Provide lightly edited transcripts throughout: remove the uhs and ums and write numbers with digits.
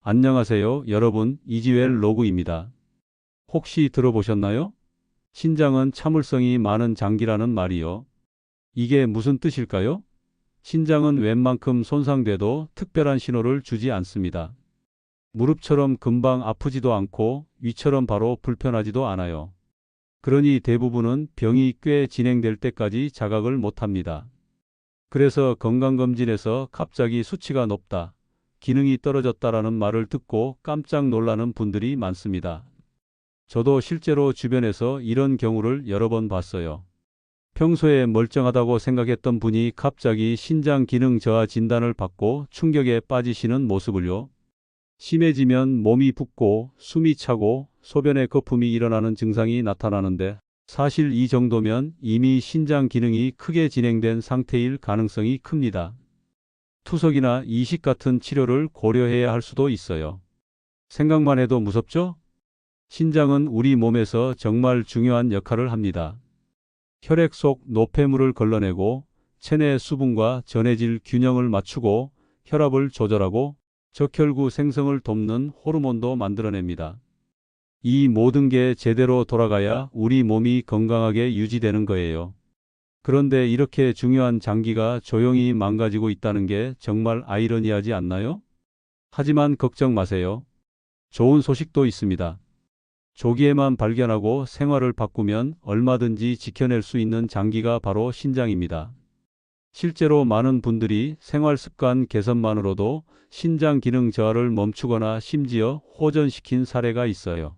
안녕하세요, 여러분. 이지웰 로그입니다. 혹시 들어보셨나요? 신장은 참을성이 많은 장기라는 말이요. 이게 무슨 뜻일까요? 신장은 웬만큼 손상돼도 특별한 신호를 주지 않습니다. 무릎처럼 금방 아프지도 않고 위처럼 바로 불편하지도 않아요. 그러니 대부분은 병이 꽤 진행될 때까지 자각을 못합니다. 그래서 건강검진에서 갑자기 수치가 높다, 기능이 떨어졌다라는 말을 듣고 깜짝 놀라는 분들이 많습니다. 저도 실제로 주변에서 이런 경우를 여러 번 봤어요. 평소에 멀쩡하다고 생각했던 분이 갑자기 신장 기능 저하 진단을 받고 충격에 빠지시는 모습을요. 심해지면 몸이 붓고 숨이 차고 소변에 거품이 일어나는 증상이 나타나는데, 사실 이 정도면 이미 신장 기능이 크게 진행된 상태일 가능성이 큽니다. 투석이나 이식 같은 치료를 고려해야 할 수도 있어요. 생각만 해도 무섭죠? 신장은 우리 몸에서 정말 중요한 역할을 합니다. 혈액 속 노폐물을 걸러내고 체내 수분과 전해질 균형을 맞추고 혈압을 조절하고 적혈구 생성을 돕는 호르몬도 만들어냅니다. 이 모든 게 제대로 돌아가야 우리 몸이 건강하게 유지되는 거예요. 그런데 이렇게 중요한 장기가 조용히 망가지고 있다는 게 정말 아이러니하지 않나요? 하지만 걱정 마세요. 좋은 소식도 있습니다. 조기에만 발견하고 생활을 바꾸면 얼마든지 지켜낼 수 있는 장기가 바로 신장입니다. 실제로 많은 분들이 생활 습관 개선만으로도 신장 기능 저하를 멈추거나 심지어 호전시킨 사례가 있어요.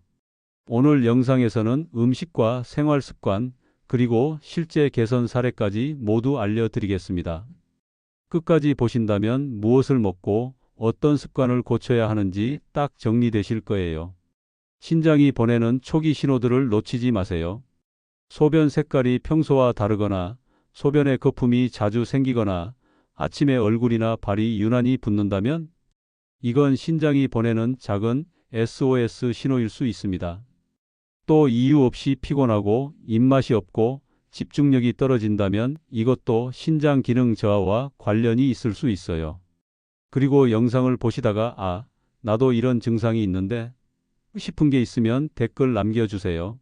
오늘 영상에서는 음식과 생활 습관, 그리고 실제 개선 사례까지 모두 알려드리겠습니다. 끝까지 보신다면 무엇을 먹고 어떤 습관을 고쳐야 하는지 딱 정리되실 거예요. 신장이 보내는 초기 신호들을 놓치지 마세요. 소변 색깔이 평소와 다르거나 소변에 거품이 자주 생기거나 아침에 얼굴이나 발이 유난히 붓는다면 이건 신장이 보내는 작은 SOS 신호일 수 있습니다. 또 이유 없이 피곤하고 입맛이 없고 집중력이 떨어진다면 이것도 신장 기능 저하와 관련이 있을 수 있어요. 그리고 영상을 보시다가 나도 이런 증상이 있는데 싶은 게 있으면 댓글 남겨주세요.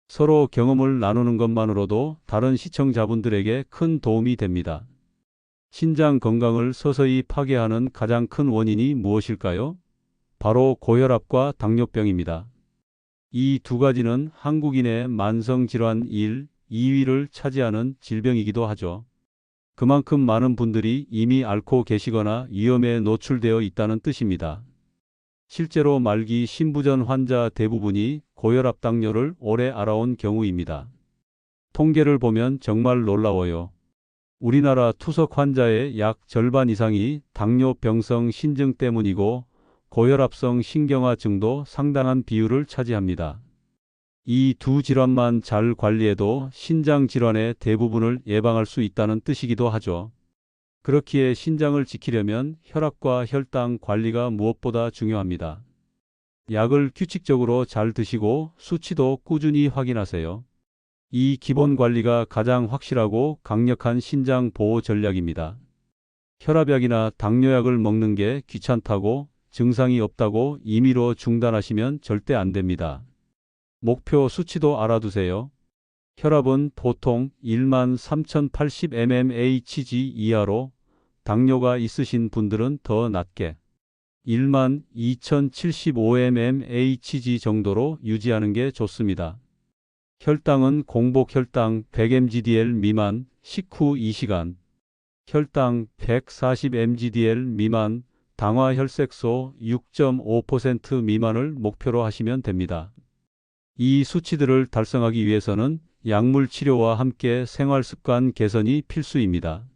서로 경험을 나누는 것만으로도 다른 시청자분들에게 큰 도움이 됩니다. 신장 건강을 서서히 파괴하는 가장 큰 원인이 무엇일까요? 바로 고혈압과 당뇨병입니다. 이 두 가지는 한국인의 만성질환 1, 2위를 차지하는 질병이기도 하죠. 그만큼 많은 분들이 이미 앓고 계시거나 위험에 노출되어 있다는 뜻입니다. 실제로 말기 신부전 환자 대부분이 고혈압 당뇨를 오래 앓아온 경우입니다. 통계를 보면 정말 놀라워요. 우리나라 투석 환자의 약 절반 이상이 당뇨병성 신증 때문이고 고혈압성 신경화증도 상당한 비율을 차지합니다. 이 두 질환만 잘 관리해도 신장 질환의 대부분을 예방할 수 있다는 뜻이기도 하죠. 그렇기에 신장을 지키려면 혈압과 혈당 관리가 무엇보다 중요합니다. 약을 규칙적으로 잘 드시고 수치도 꾸준히 확인하세요. 이 기본 관리가 가장 확실하고 강력한 신장 보호 전략입니다. 혈압약이나 당뇨약을 먹는 게 귀찮다고 증상이 없다고 임의로 중단하시면 절대 안 됩니다. 목표 수치도 알아두세요. 혈압은 보통 13,080 mmHg 이하로, 당뇨가 있으신 분들은 더 낮게 12,075 mmHg 정도로 유지하는 게 좋습니다. 혈당은 공복 혈당 100 mgdl 미만, 식후 2시간, 혈당 140 mgdl 미만, 당화 혈색소 6.5% 미만을 목표로 하시면 됩니다. 이 수치들을 달성하기 위해서는 약물 치료와 함께 생활 습관 개선이 필수입니다.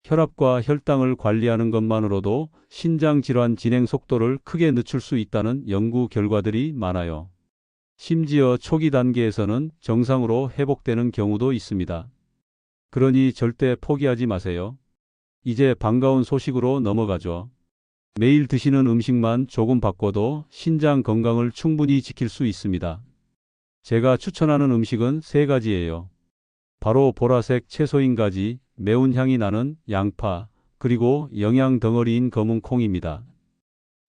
혈압과 혈당을 관리하는 것만으로도 신장 질환 진행 속도를 크게 늦출 수 있다는 연구 결과들이 많아요. 심지어 초기 단계에서는 정상으로 회복되는 경우도 있습니다. 그러니 절대 포기하지 마세요. 이제 반가운 소식으로 넘어가죠. 매일 드시는 음식만 조금 바꿔도 신장 건강을 충분히 지킬 수 있습니다. 제가 추천하는 음식은 3가지예요. 바로 보라색 채소인 가지, 매운 향이 나는 양파, 그리고 영양 덩어리인 검은 콩입니다.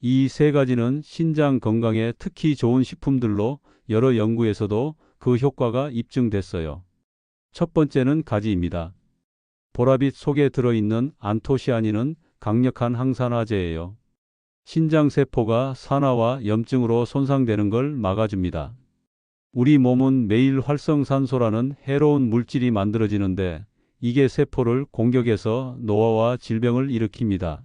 이 세 가지는 신장 건강에 특히 좋은 식품들로 여러 연구에서도 그 효과가 입증됐어요. 첫 번째는 가지입니다. 보라빛 속에 들어있는 안토시아닌은 강력한 항산화제예요. 신장 세포가 산화와 염증으로 손상되는 걸 막아줍니다. 우리 몸은 매일 활성산소라는 해로운 물질이 만들어지는데 이게 세포를 공격해서 노화와 질병을 일으킵니다.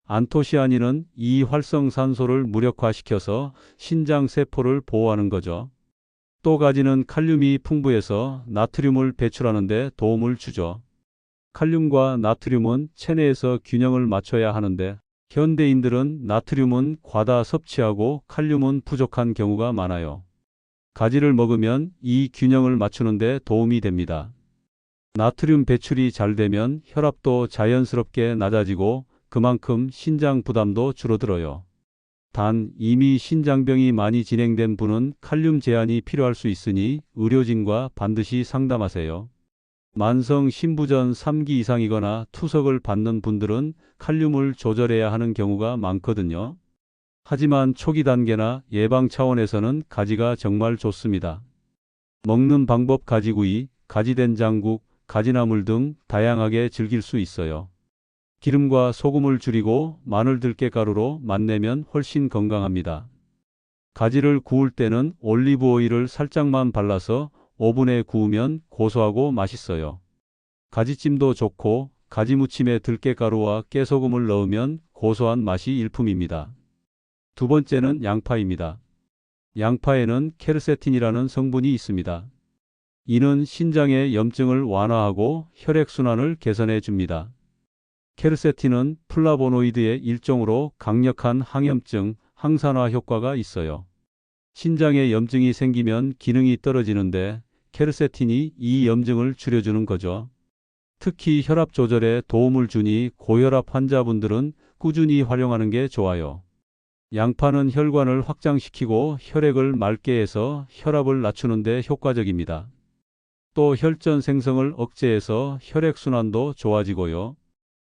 안토시아닌은 이 활성산소를 무력화시켜서 신장 세포를 보호하는 거죠. 또 가지는 칼륨이 풍부해서 나트륨을 배출하는 데 도움을 주죠. 칼륨과 나트륨은 체내에서 균형을 맞춰야 하는데 현대인들은 나트륨은 과다 섭취하고 칼륨은 부족한 경우가 많아요. 가지를 먹으면 이 균형을 맞추는 데 도움이 됩니다. 나트륨 배출이 잘 되면 혈압도 자연스럽게 낮아지고 그만큼 신장 부담도 줄어들어요. 단, 이미 신장병이 많이 진행된 분은 칼륨 제한이 필요할 수 있으니 의료진과 반드시 상담하세요. 만성 신부전 3기 이상이거나 투석을 받는 분들은 칼륨을 조절해야 하는 경우가 많거든요. 하지만 초기 단계나 예방 차원에서는 가지가 정말 좋습니다. 먹는 방법 가지구이, 가지된장국, 가지나물 등 다양하게 즐길 수 있어요. 기름과 소금을 줄이고 마늘 들깨가루로 맛내면 훨씬 건강합니다. 가지를 구울 때는 올리브 오일을 살짝만 발라서 오븐에 구우면 고소하고 맛있어요. 가지찜도 좋고 가지무침에 들깨가루와 깨소금을 넣으면 고소한 맛이 일품입니다. 두 번째는 양파입니다. 양파에는 케르세틴이라는 성분이 있습니다. 이는 신장의 염증을 완화하고 혈액순환을 개선해 줍니다. 케르세틴은 플라보노이드의 일종으로 강력한 항염증, 항산화 효과가 있어요. 신장에 염증이 생기면 기능이 떨어지는데 케르세틴이 이 염증을 줄여주는 거죠. 특히 혈압 조절에 도움을 주니 고혈압 환자분들은 꾸준히 활용하는 게 좋아요. 양파는 혈관을 확장시키고 혈액을 맑게 해서 혈압을 낮추는 데 효과적입니다. 또 혈전 생성을 억제해서 혈액순환도 좋아지고요.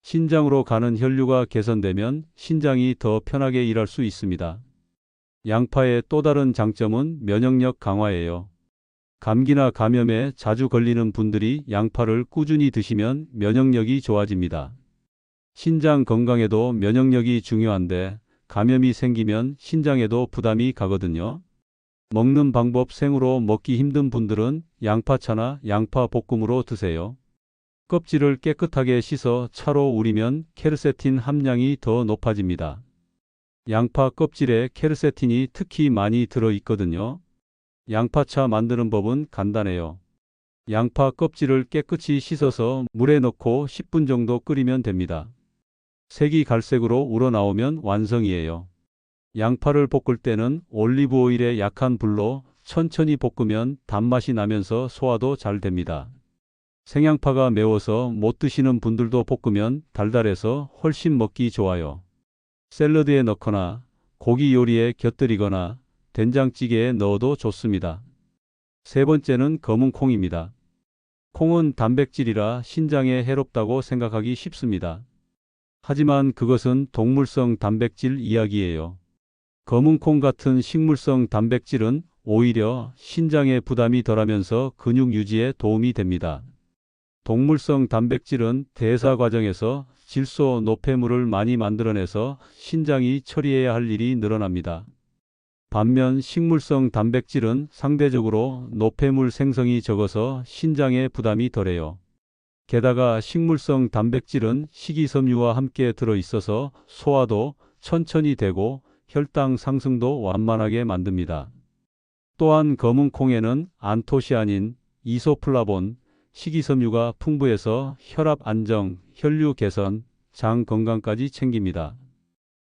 신장으로 가는 혈류가 개선되면 신장이 더 편하게 일할 수 있습니다. 양파의 또 다른 장점은 면역력 강화예요. 감기나 감염에 자주 걸리는 분들이 양파를 꾸준히 드시면 면역력이 좋아집니다. 신장 건강에도 면역력이 중요한데 감염이 생기면 신장에도 부담이 가거든요. 먹는 방법 생으로 먹기 힘든 분들은 양파차나 양파 볶음으로 드세요. 껍질을 깨끗하게 씻어 차로 우리면 케르세틴 함량이 더 높아집니다. 양파 껍질에 케르세틴이 특히 많이 들어 있거든요. 양파차 만드는 법은 간단해요. 양파 껍질을 깨끗이 씻어서 물에 넣고 10분 정도 끓이면 됩니다. 색이 갈색으로 우러나오면 완성이에요. 양파를 볶을 때는 올리브 오일에 약한 불로 천천히 볶으면 단맛이 나면서 소화도 잘 됩니다. 생양파가 매워서 못 드시는 분들도 볶으면 달달해서 훨씬 먹기 좋아요. 샐러드에 넣거나 고기 요리에 곁들이거나 된장찌개에 넣어도 좋습니다. 세 번째는 검은 콩입니다. 콩은 단백질이라 신장에 해롭다고 생각하기 쉽습니다. 하지만 그것은 동물성 단백질 이야기예요. 검은 콩 같은 식물성 단백질은 오히려 신장에 부담이 덜하면서 근육 유지에 도움이 됩니다. 동물성 단백질은 대사 과정에서 질소, 노폐물을 많이 만들어내서 신장이 처리해야 할 일이 늘어납니다. 반면 식물성 단백질은 상대적으로 노폐물 생성이 적어서 신장에 부담이 덜해요. 게다가 식물성 단백질은 식이섬유와 함께 들어있어서 소화도 천천히 되고 혈당 상승도 완만하게 만듭니다. 또한 검은 콩에는 안토시아닌, 이소플라본, 식이섬유가 풍부해서 혈압 안정, 혈류 개선, 장 건강까지 챙깁니다.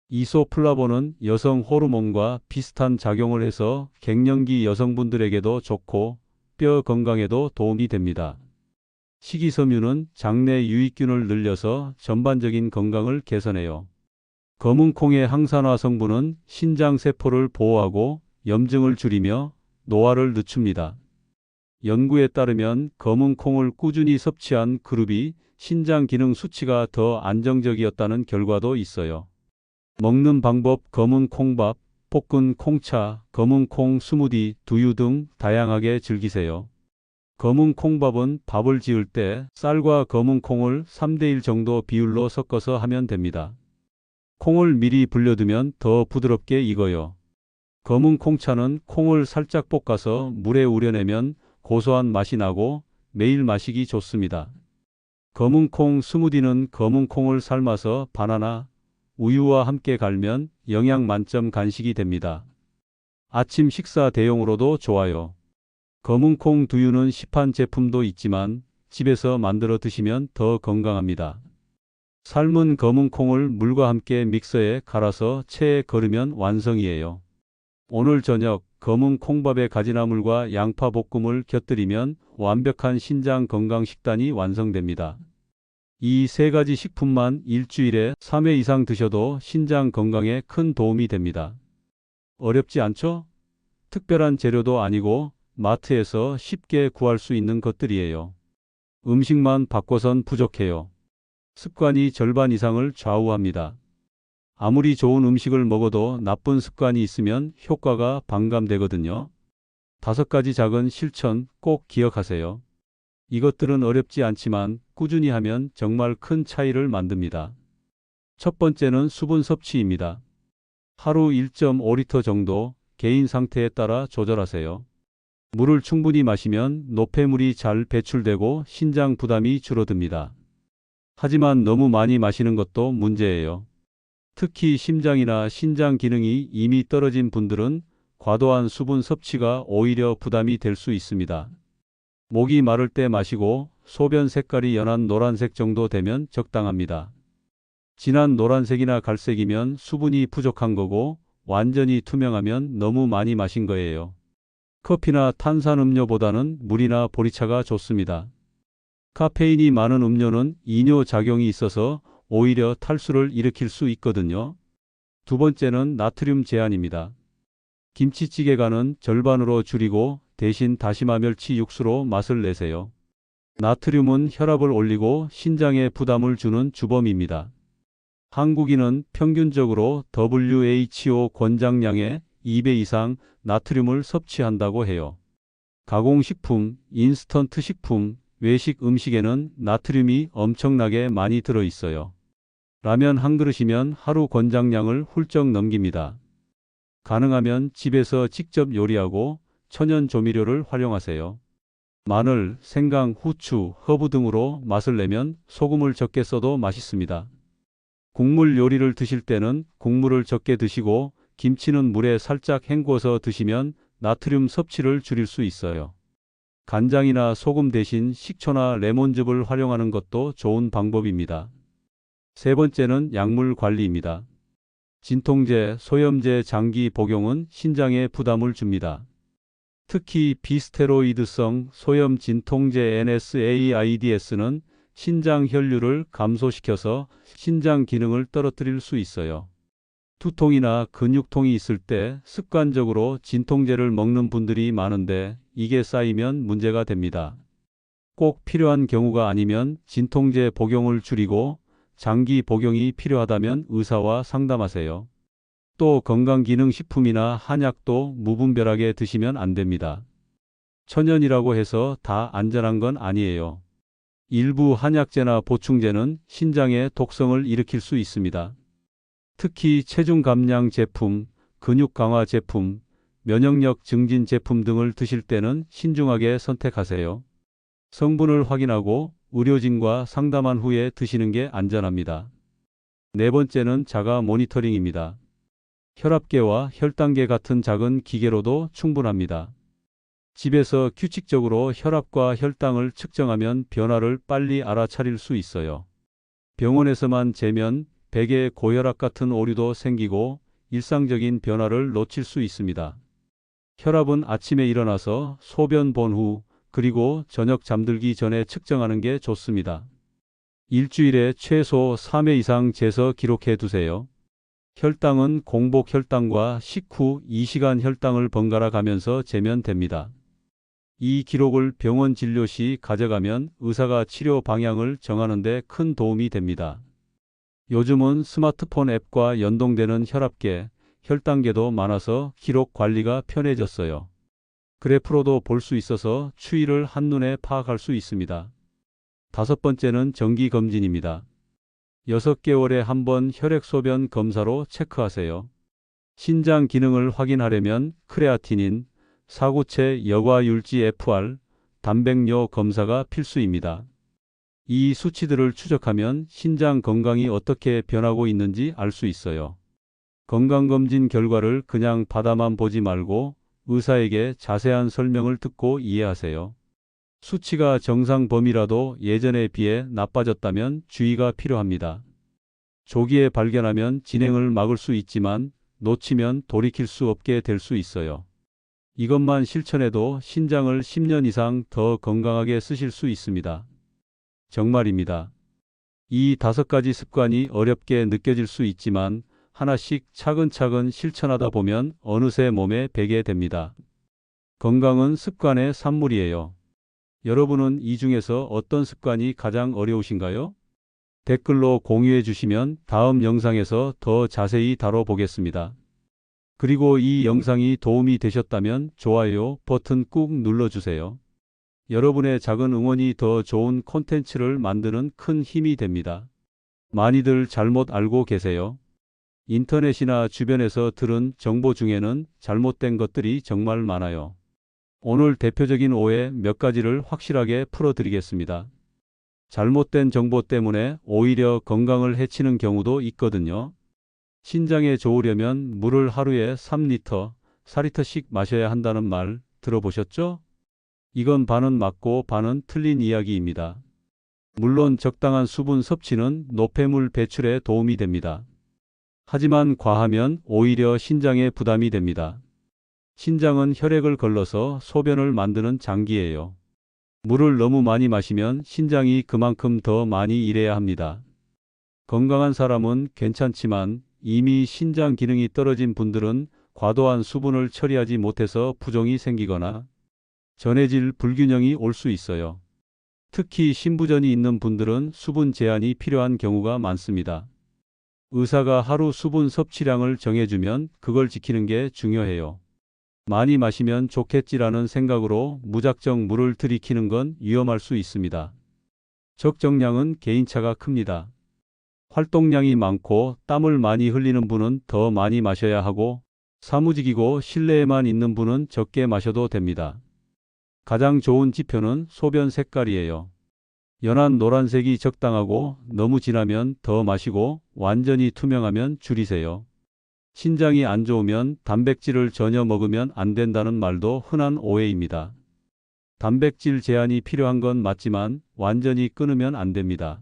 이소플라본은 여성 호르몬과 비슷한 작용을 해서 갱년기 여성분들에게도 좋고 뼈 건강에도 도움이 됩니다. 식이섬유는 장내 유익균을 늘려서 전반적인 건강을 개선해요. 검은 콩의 항산화 성분은 신장 세포를 보호하고 염증을 줄이며 노화를 늦춥니다. 연구에 따르면 검은 콩을 꾸준히 섭취한 그룹이 신장 기능 수치가 더 안정적이었다는 결과도 있어요. 먹는 방법 검은 콩밥, 볶은 콩차, 검은 콩 스무디, 두유 등 다양하게 즐기세요. 검은 콩밥은 밥을 지을 때 쌀과 검은 콩을 3대1 정도 비율로 섞어서 하면 됩니다. 콩을 미리 불려두면 더 부드럽게 익어요. 검은 콩차는 콩을 살짝 볶아서 물에 우려내면 고소한 맛이 나고 매일 마시기 좋습니다. 검은 콩 스무디는 검은 콩을 삶아서 바나나, 우유와 함께 갈면 영양 만점 간식이 됩니다. 아침 식사 대용으로도 좋아요. 검은 콩 두유는 시판 제품도 있지만 집에서 만들어 드시면 더 건강합니다. 삶은 검은 콩을 물과 함께 믹서에 갈아서 체에 걸으면 완성이에요. 오늘 저녁 검은 콩밥에 가지나물과 양파 볶음을 곁들이면 완벽한 신장 건강 식단이 완성됩니다. 이 세 가지 식품만 일주일에 3회 이상 드셔도 신장 건강에 큰 도움이 됩니다. 어렵지 않죠? 특별한 재료도 아니고 마트에서 쉽게 구할 수 있는 것들이에요. 음식만 바꿔선 부족해요. 습관이 절반 이상을 좌우합니다. 아무리 좋은 음식을 먹어도 나쁜 습관이 있으면 효과가 반감되거든요. 5가지 작은 실천 꼭 기억하세요. 이것들은 어렵지 않지만 꾸준히 하면 정말 큰 차이를 만듭니다. 첫 번째는 수분 섭취입니다. 하루 1.5리터 정도 개인 상태에 따라 조절하세요. 물을 충분히 마시면 노폐물이 잘 배출되고 신장 부담이 줄어듭니다. 하지만 너무 많이 마시는 것도 문제예요. 특히 심장이나 신장 기능이 이미 떨어진 분들은 과도한 수분 섭취가 오히려 부담이 될 수 있습니다. 목이 마를 때 마시고 소변 색깔이 연한 노란색 정도 되면 적당합니다. 진한 노란색이나 갈색이면 수분이 부족한 거고 완전히 투명하면 너무 많이 마신 거예요. 커피나 탄산음료보다는 물이나 보리차가 좋습니다. 카페인이 많은 음료는 이뇨 작용이 있어서 오히려 탈수를 일으킬 수 있거든요. 두 번째는 나트륨 제한입니다. 김치찌개간은 절반으로 줄이고 대신 다시마 멸치 육수로 맛을 내세요. 나트륨은 혈압을 올리고 신장에 부담을 주는 주범입니다. 한국인은 평균적으로 WHO 권장량의 2배 이상 나트륨을 섭취한다고 해요. 가공식품, 인스턴트 식품, 외식 음식에는 나트륨이 엄청나게 많이 들어 있어요. 라면 한 그릇이면 하루 권장량을 훌쩍 넘깁니다. 가능하면 집에서 직접 요리하고 천연 조미료를 활용하세요. 마늘, 생강, 후추, 허브 등으로 맛을 내면 소금을 적게 써도 맛있습니다. 국물 요리를 드실 때는 국물을 적게 드시고 김치는 물에 살짝 헹궈서 드시면 나트륨 섭취를 줄일 수 있어요. 간장이나 소금 대신 식초나 레몬즙을 활용하는 것도 좋은 방법입니다. 세 번째는 약물 관리입니다. 진통제, 소염제 장기 복용은 신장에 부담을 줍니다. 특히 비스테로이드성 소염 진통제 NSAIDS는 신장 혈류를 감소시켜서 신장 기능을 떨어뜨릴 수 있어요. 두통이나 근육통이 있을 때 습관적으로 진통제를 먹는 분들이 많은데 이게 쌓이면 문제가 됩니다. 꼭 필요한 경우가 아니면 진통제 복용을 줄이고 장기 복용이 필요하다면 의사와 상담하세요. 또 건강기능식품이나 한약도 무분별하게 드시면 안 됩니다. 천연이라고 해서 다 안전한 건 아니에요. 일부 한약재나 보충제는 신장에 독성을 일으킬 수 있습니다. 특히 체중 감량 제품, 근육 강화 제품, 면역력 증진 제품 등을 드실 때는 신중하게 선택하세요. 성분을 확인하고 의료진과 상담한 후에 드시는 게 안전합니다. 네 번째는 자가 모니터링입니다. 혈압계와 혈당계 같은 작은 기계로도 충분합니다. 집에서 규칙적으로 혈압과 혈당을 측정하면 변화를 빨리 알아차릴 수 있어요. 병원에서만 재면 베개 고혈압 같은 오류도 생기고 일상적인 변화를 놓칠 수 있습니다. 혈압은 아침에 일어나서 소변 본 후 그리고 저녁 잠들기 전에 측정하는 게 좋습니다. 일주일에 최소 3회 이상 재서 기록해 두세요. 혈당은 공복 혈당과 식후 2시간 혈당을 번갈아 가면서 재면 됩니다. 이 기록을 병원 진료 시 가져가면 의사가 치료 방향을 정하는 데 큰 도움이 됩니다. 요즘은 스마트폰 앱과 연동되는 혈압계, 혈당계도 많아서 기록 관리가 편해졌어요. 그래프로도 볼 수 있어서 추이를 한눈에 파악할 수 있습니다. 다섯 번째는 정기검진입니다. 6개월에 한 번 혈액소변 검사로 체크하세요. 신장 기능을 확인하려면 크레아티닌, 사구체 여과율지 FR, 단백뇨 검사가 필수입니다. 이 수치들을 추적하면 신장 건강이 어떻게 변하고 있는지 알 수 있어요. 건강검진 결과를 그냥 받아만 보지 말고 의사에게 자세한 설명을 듣고 이해하세요. 수치가 정상 범위라도 예전에 비해 나빠졌다면 주의가 필요합니다. 조기에 발견하면 진행을 막을 수 있지만 놓치면 돌이킬 수 없게 될 수 있어요. 이것만 실천해도 신장을 10년 이상 더 건강하게 쓰실 수 있습니다. 정말입니다. 이 5가지 습관이 어렵게 느껴질 수 있지만 하나씩 차근차근 실천하다 보면 어느새 몸에 배게 됩니다. 건강은 습관의 산물이에요. 여러분은 이 중에서 어떤 습관이 가장 어려우신가요? 댓글로 공유해 주시면 다음 영상에서 더 자세히 다뤄보겠습니다. 그리고 이 영상이 도움이 되셨다면 좋아요 버튼 꾹 눌러주세요. 여러분의 작은 응원이 더 좋은 콘텐츠를 만드는 큰 힘이 됩니다. 많이들 잘못 알고 계세요. 인터넷이나 주변에서 들은 정보 중에는 잘못된 것들이 정말 많아요. 오늘 대표적인 오해 몇 가지를 확실하게 풀어드리겠습니다. 잘못된 정보 때문에 오히려 건강을 해치는 경우도 있거든요. 신장에 좋으려면 물을 하루에 3리터, 4리터씩 마셔야 한다는 말 들어보셨죠? 이건 반은 맞고 반은 틀린 이야기입니다. 물론 적당한 수분 섭취는 노폐물 배출에 도움이 됩니다. 하지만 과하면 오히려 신장에 부담이 됩니다. 신장은 혈액을 걸러서 소변을 만드는 장기예요. 물을 너무 많이 마시면 신장이 그만큼 더 많이 일해야 합니다. 건강한 사람은 괜찮지만 이미 신장 기능이 떨어진 분들은 과도한 수분을 처리하지 못해서 부종이 생기거나 전해질 불균형이 올 수 있어요. 특히 신부전이 있는 분들은 수분 제한이 필요한 경우가 많습니다. 의사가 하루 수분 섭취량을 정해주면 그걸 지키는 게 중요해요. 많이 마시면 좋겠지라는 생각으로 무작정 물을 들이키는 건 위험할 수 있습니다. 적정량은 개인차가 큽니다. 활동량이 많고 땀을 많이 흘리는 분은 더 많이 마셔야 하고 사무직이고 실내에만 있는 분은 적게 마셔도 됩니다. 가장 좋은 지표는 소변 색깔이에요. 연한 노란색이 적당하고 너무 진하면 더 마시고 완전히 투명하면 줄이세요. 신장이 안 좋으면 단백질을 전혀 먹으면 안 된다는 말도 흔한 오해입니다. 단백질 제한이 필요한 건 맞지만 완전히 끊으면 안 됩니다.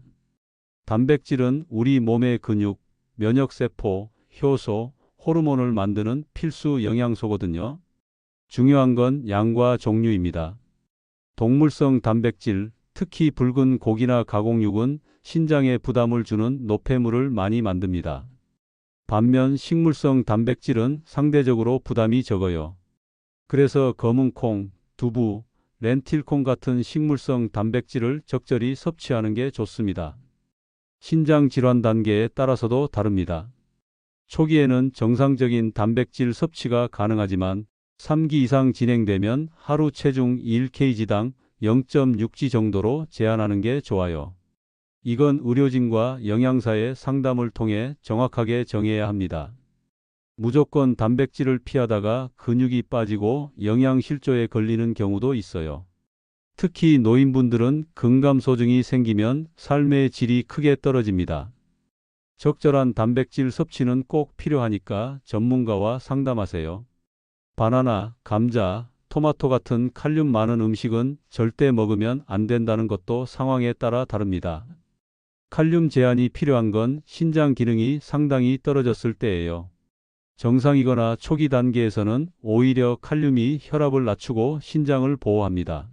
단백질은 우리 몸의 근육, 면역세포, 효소, 호르몬을 만드는 필수 영양소거든요. 중요한 건 양과 종류입니다. 동물성 단백질, 특히 붉은 고기나 가공육은 신장에 부담을 주는 노폐물을 많이 만듭니다. 반면 식물성 단백질은 상대적으로 부담이 적어요. 그래서 검은 콩, 두부, 렌틸콩 같은 식물성 단백질을 적절히 섭취하는 게 좋습니다. 신장 질환 단계에 따라서도 다릅니다. 초기에는 정상적인 단백질 섭취가 가능하지만 3기 이상 진행되면 하루 체중 1kg당 0.6g 정도로 제한하는 게 좋아요. 이건 의료진과 영양사의 상담을 통해 정확하게 정해야 합니다. 무조건 단백질을 피하다가 근육이 빠지고 영양실조에 걸리는 경우도 있어요. 특히 노인분들은 근감소증이 생기면 삶의 질이 크게 떨어집니다. 적절한 단백질 섭취는 꼭 필요하니까 전문가와 상담하세요. 바나나, 감자, 토마토 같은 칼륨 많은 음식은 절대 먹으면 안 된다는 것도 상황에 따라 다릅니다. 칼륨 제한이 필요한 건 신장 기능이 상당히 떨어졌을 때예요. 정상이거나 초기 단계에서는 오히려 칼륨이 혈압을 낮추고 신장을 보호합니다.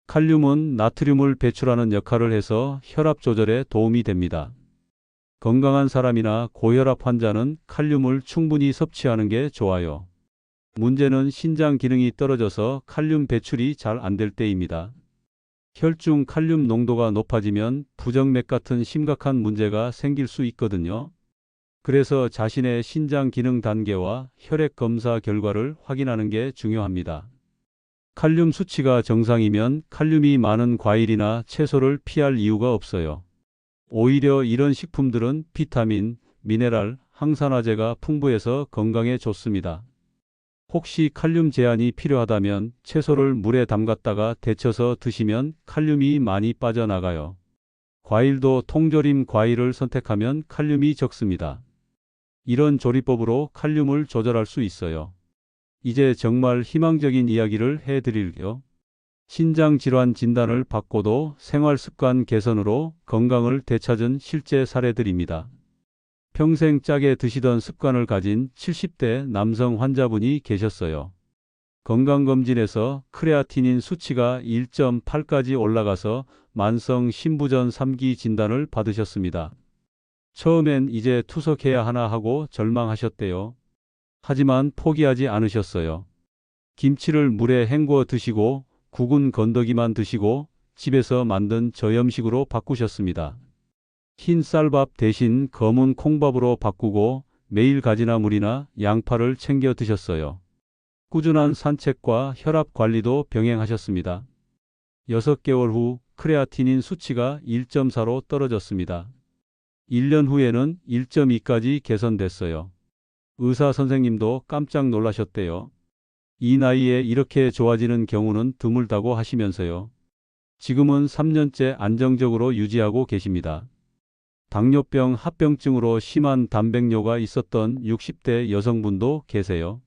칼륨은 나트륨을 배출하는 역할을 해서 혈압 조절에 도움이 됩니다. 건강한 사람이나 고혈압 환자는 칼륨을 충분히 섭취하는 게 좋아요. 문제는 신장 기능이 떨어져서 칼륨 배출이 잘 안 될 때입니다. 혈중 칼륨 농도가 높아지면 부정맥 같은 심각한 문제가 생길 수 있거든요. 그래서 자신의 신장 기능 단계와 혈액 검사 결과를 확인하는 게 중요합니다. 칼륨 수치가 정상이면 칼륨이 많은 과일이나 채소를 피할 이유가 없어요. 오히려 이런 식품들은 비타민, 미네랄, 항산화제가 풍부해서 건강에 좋습니다. 혹시 칼륨 제한이 필요하다면 채소를 물에 담갔다가 데쳐서 드시면 칼륨이 많이 빠져나가요. 과일도 통조림 과일을 선택하면 칼륨이 적습니다. 이런 조리법으로 칼륨을 조절할 수 있어요. 이제 정말 희망적인 이야기를 해드릴게요. 신장 질환 진단을 받고도 생활 습관 개선으로 건강을 되찾은 실제 사례들입니다. 평생 짜게 드시던 습관을 가진 70대 남성 환자분이 계셨어요. 건강검진에서 크레아티닌 수치가 1.8까지 올라가서 만성 신부전 3기 진단을 받으셨습니다. 처음엔 이제 투석해야 하나 하고 절망하셨대요. 하지만 포기하지 않으셨어요. 김치를 물에 헹궈 드시고 국은 건더기만 드시고 집에서 만든 저염식으로 바꾸셨습니다. 흰 쌀밥 대신 검은 콩밥으로 바꾸고 매일 가지나 물이나 양파를 챙겨 드셨어요. 꾸준한 산책과 혈압 관리도 병행하셨습니다. 6개월 후 크레아티닌 수치가 1.4로 떨어졌습니다. 1년 후에는 1.2까지 개선됐어요. 의사 선생님도 깜짝 놀라셨대요. 이 나이에 이렇게 좋아지는 경우는 드물다고 하시면서요. 지금은 3년째 안정적으로 유지하고 계십니다. 당뇨병 합병증으로 심한 단백뇨가 있었던 60대 여성분도 계세요.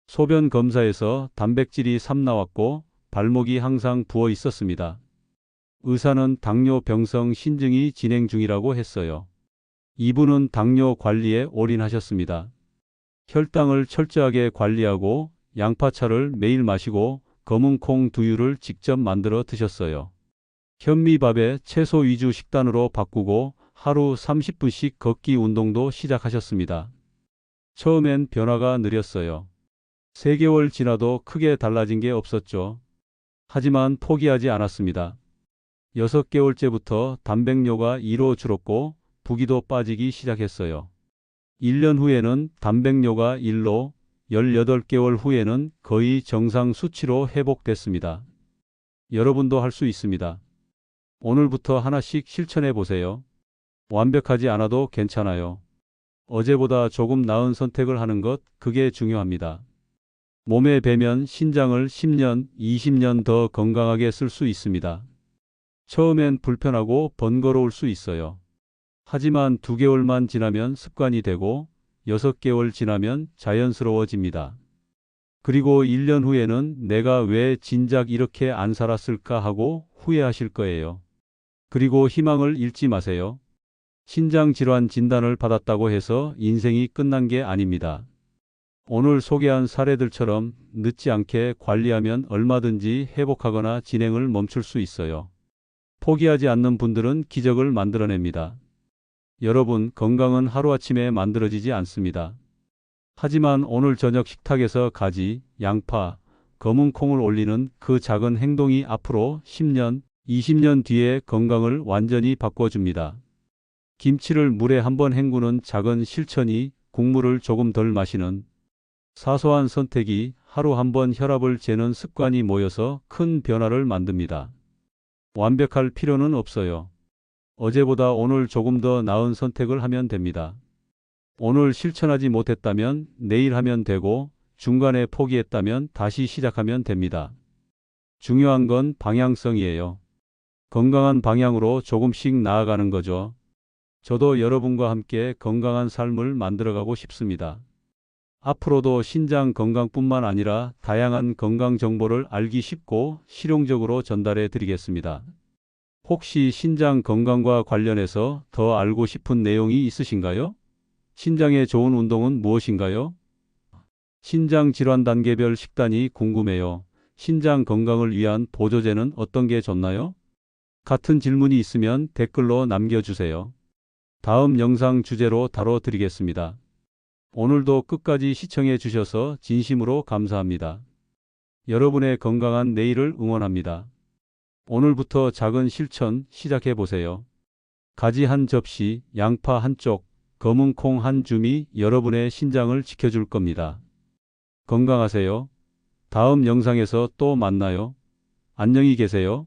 소변 검사에서 단백질이 3 나왔고 발목이 항상 부어 있었습니다. 의사는 당뇨병성 신증이 진행 중이라고 했어요. 이분은 당뇨 관리에 올인하셨습니다. 혈당을 철저하게 관리하고 양파차를 매일 마시고 검은 콩 두유를 직접 만들어 드셨어요. 현미밥에 채소 위주 식단으로 바꾸고 하루 30분씩 걷기 운동도 시작하셨습니다. 처음엔 변화가 느렸어요. 3개월 지나도 크게 달라진 게 없었죠. 하지만 포기하지 않았습니다. 6개월째부터 단백뇨가 2로 줄었고 부기도 빠지기 시작했어요. 1년 후에는 단백뇨가 1로, 18개월 후에는 거의 정상 수치로 회복됐습니다. 여러분도 할 수 있습니다. 오늘부터 하나씩 실천해 보세요. 완벽하지 않아도 괜찮아요. 어제보다 조금 나은 선택을 하는 것, 그게 중요합니다. 몸에 배면 신장을 10년, 20년 더 건강하게 쓸 수 있습니다. 처음엔 불편하고 번거로울 수 있어요. 하지만 2개월만 지나면 습관이 되고 6개월 지나면 자연스러워집니다. 그리고 1년 후에는 내가 왜 진작 이렇게 안 살았을까 하고 후회하실 거예요. 그리고 희망을 잃지 마세요. 신장 질환 진단을 받았다고 해서 인생이 끝난 게 아닙니다. 오늘 소개한 사례들처럼 늦지 않게 관리하면 얼마든지 회복하거나 진행을 멈출 수 있어요. 포기하지 않는 분들은 기적을 만들어냅니다. 여러분, 건강은 하루아침에 만들어지지 않습니다. 하지만 오늘 저녁 식탁에서 가지, 양파, 검은 콩을 올리는 그 작은 행동이 앞으로 10년, 20년 뒤에 건강을 완전히 바꿔줍니다. 김치를 물에 한번 헹구는 작은 실천이 국물을 조금 덜 마시는 사소한 선택이 하루 한번 혈압을 재는 습관이 모여서 큰 변화를 만듭니다. 완벽할 필요는 없어요. 어제보다 오늘 조금 더 나은 선택을 하면 됩니다. 오늘 실천하지 못했다면 내일 하면 되고 중간에 포기했다면 다시 시작하면 됩니다. 중요한 건 방향성이에요. 건강한 방향으로 조금씩 나아가는 거죠. 저도 여러분과 함께 건강한 삶을 만들어가고 싶습니다. 앞으로도 신장 건강뿐만 아니라 다양한 건강 정보를 알기 쉽고 실용적으로 전달해 드리겠습니다. 혹시 신장 건강과 관련해서 더 알고 싶은 내용이 있으신가요? 신장에 좋은 운동은 무엇인가요? 신장 질환 단계별 식단이 궁금해요. 신장 건강을 위한 보조제는 어떤 게 좋나요? 같은 질문이 있으면 댓글로 남겨주세요. 다음 영상 주제로 다뤄드리겠습니다. 오늘도 끝까지 시청해 주셔서 진심으로 감사합니다. 여러분의 건강한 내일을 응원합니다. 오늘부터 작은 실천 시작해 보세요. 가지 한 접시, 양파 한 쪽, 검은 콩 한 줌이 여러분의 신장을 지켜줄 겁니다. 건강하세요. 다음 영상에서 또 만나요. 안녕히 계세요.